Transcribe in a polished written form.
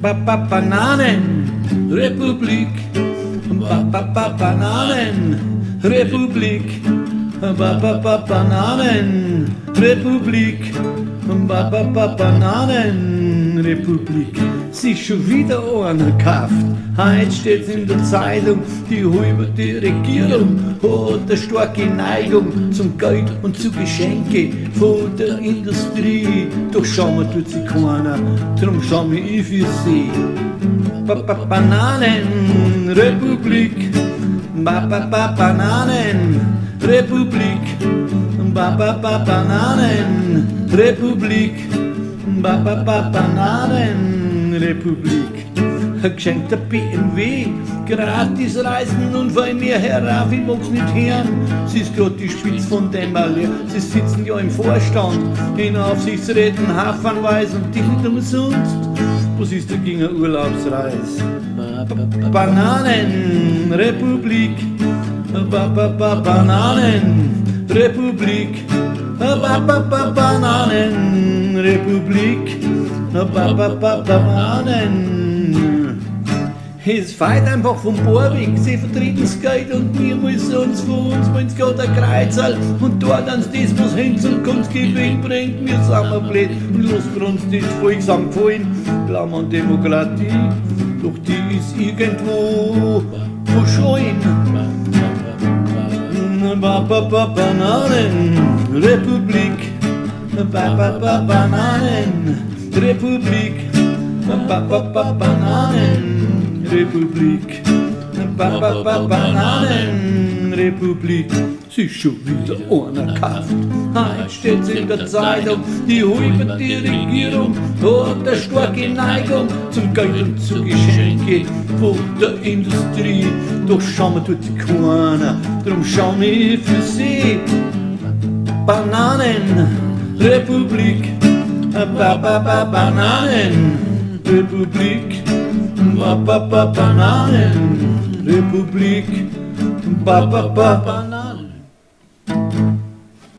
Babababananen Republik, Babababananen Republik, Babababananen Republik, Babababananen Republik. Sie ist schon wieder einer gekauft. Heute steht's in der Zeitung, die halbe Regierung hat eine starke Neigung zum Geld und zu Geschenke von der Industrie. Doch schauen wir tut sie keiner, drum schauen wir ich für sie. Bananen Republik, Bananen Republik, Bananen Republik, Bananen Republik. Ein geschenkter BMW, gratis reisen und weil mir herauf, ich mag's nicht hören. Sie ist grad die Spitz von Dämmerle, sie sitzen ja im Vorstand, in Aufsichtsräten, haufenweise und dich nicht umsonst. Was ist dagegen eine Urlaubsreise? Bananen Republik, Bananen Republik, Bananen Republik, Bananen. Es fällt einfach vom Bohrweg, sie vertreten das Geld und wir müssen uns von uns, wenn's geht ein Kreuzerl und dort ans das, was Hängs und Kunstgewinn bringt, wir sind wir blöd und lassen wir uns das Volksam gefallen. Glauben an Demokratie, doch die ist irgendwo verschollen. Bananen Republik, Bananen Republik, Bananen Republik, Bananen Republik. Sie ist schon wieder einer gekauft. Heute steht's in der Zeitung, die halbe Regierung hat eine starke Neigung zum Geld und zu Geschenke von der Industrie. Doch schauen wir tut sie keiner, drum schauen wir für sie. Bananen Republik, Bananen Republik, Bananen Republik, Bananen